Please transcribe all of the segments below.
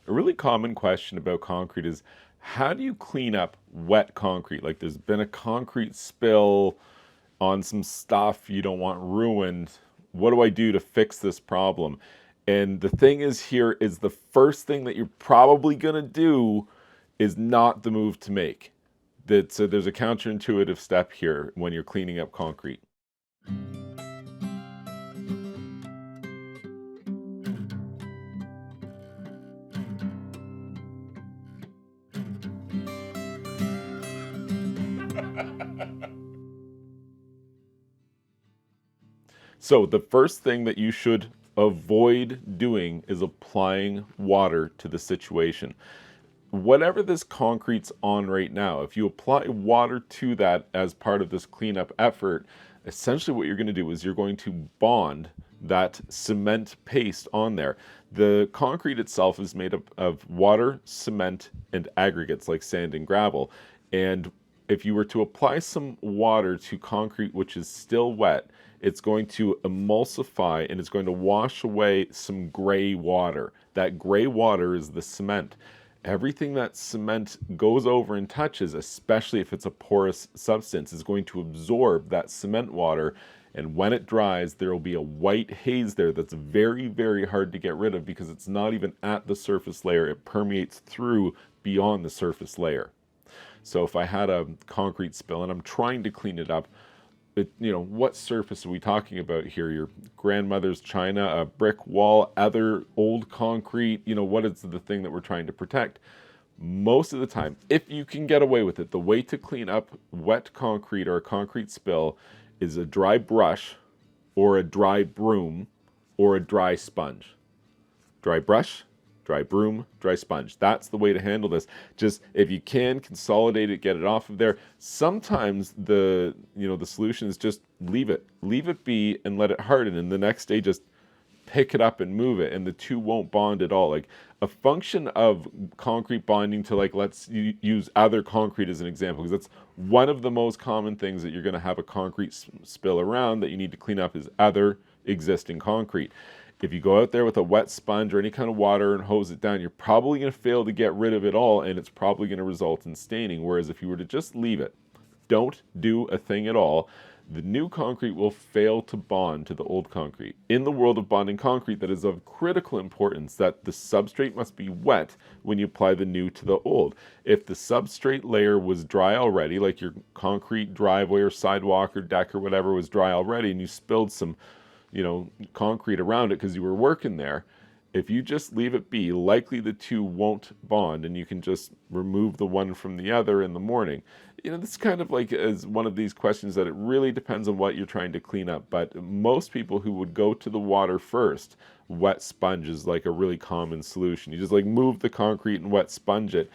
A really common question about concrete is how do you clean up wet concrete? Like there's been a concrete spill on some stuff you don't want ruined. What do I do to fix this problem? And the thing is here is the first thing that you're probably going to do is not the move to make. So there's a counterintuitive step here when you're cleaning up concrete. So the first thing that you should avoid doing is applying water to the situation. Whatever this concrete's on right now, if you apply water to that as part of this cleanup effort, essentially what you're going to do is you're going to bond that cement paste on there. The concrete itself is made up of water, cement, and aggregates like sand and gravel. And if you were to apply some water to concrete which is still wet, it's going to emulsify and it's going to wash away some gray water. That gray water is the cement. Everything that cement goes over and touches, especially if it's a porous substance, is going to absorb that cement water. And when it dries, there will be a white haze there that's very, very hard to get rid of because it's not even at the surface layer. It permeates through beyond the surface layer. So if I had a concrete spill and I'm trying to clean it up, what surface are we talking about here? Your grandmother's china, a brick wall, other old concrete, what is the thing that we're trying to protect? Most of the time, if you can get away with it, the way to clean up wet concrete or a concrete spill is a dry brush or a dry broom or a dry sponge. Dry brush, dry broom, dry sponge. That's the way to handle this. Just if you can consolidate it, get it off of there. Sometimes the solution is just leave it be and let it harden. And the next day, just pick it up and move it, and the two won't bond at all. Like a function of concrete bonding to, like, let's use other concrete as an example, because that's one of the most common things that you're going to have a concrete spill around that you need to clean up is other existing concrete. If you go out there with a wet sponge or any kind of water and hose it down, you're probably going to fail to get rid of it all, and it's probably going to result in staining. Whereas if you were to just leave it, don't do a thing at all, the new concrete will fail to bond to the old concrete. In the world of bonding concrete, that is of critical importance that the substrate must be wet when you apply the new to the old. If the substrate layer was dry already, like your concrete driveway or sidewalk or deck or whatever was dry already, and you spilled some concrete around it because you were working there, if you just leave it be, likely the two won't bond and you can just remove the one from the other in the morning. This is kind of like as one of these questions that it really depends on what you're trying to clean up. But most people who would go to the water first, wet sponge is like a really common solution. You just like move the concrete and wet sponge it.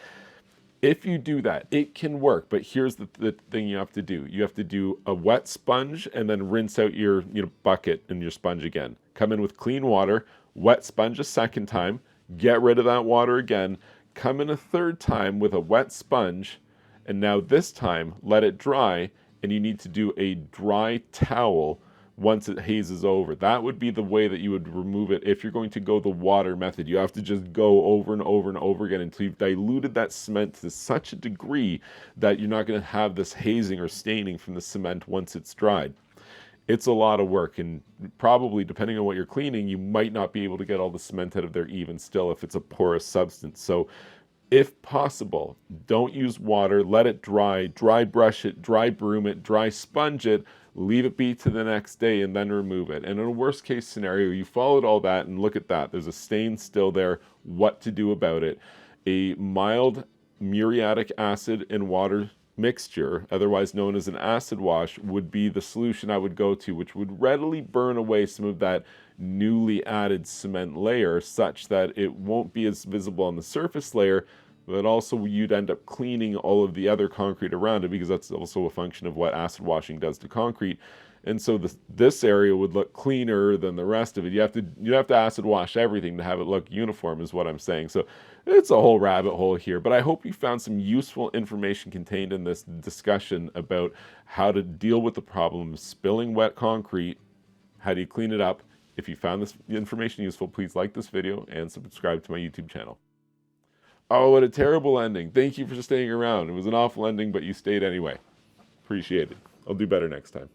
If you do that, it can work, but here's the thing you have to do. You have to do a wet sponge and then rinse out your bucket and your sponge again. Come in with clean water, wet sponge a second time, get rid of that water again, come in a third time with a wet sponge, and now this time let it dry, and you need to do a dry towel once it hazes over. That would be the way that you would remove it if you're going to go the water method. You have to just go over and over and over again until you've diluted that cement to such a degree that you're not going to have this hazing or staining from the cement once it's dried. It's a lot of work, and probably, depending on what you're cleaning, you might not be able to get all the cement out of there even still if it's a porous substance. So if possible, don't use water, let it dry brush it, dry broom it, dry sponge it, leave it be to the next day, and then remove it. And in a worst case scenario, you followed all that, and look at that, there's a stain still there, what to do about it. A mild muriatic acid and water mixture, otherwise known as an acid wash, would be the solution I would go to, which would readily burn away some of that newly added cement layer such that it won't be as visible on the surface layer, but also you'd end up cleaning all of the other concrete around it, because that's also a function of what acid washing does to concrete. And so this area would look cleaner than the rest of it. You have to acid wash everything to have it look uniform, is what I'm saying. So it's a whole rabbit hole here, but I hope you found some useful information contained in this discussion about how to deal with the problem of spilling wet concrete. How do you clean it up? If you found this information useful, please like this video and subscribe to my YouTube channel. Oh, what a terrible ending. Thank you for staying around. It was an awful ending, but you stayed anyway. Appreciate it. I'll do better next time.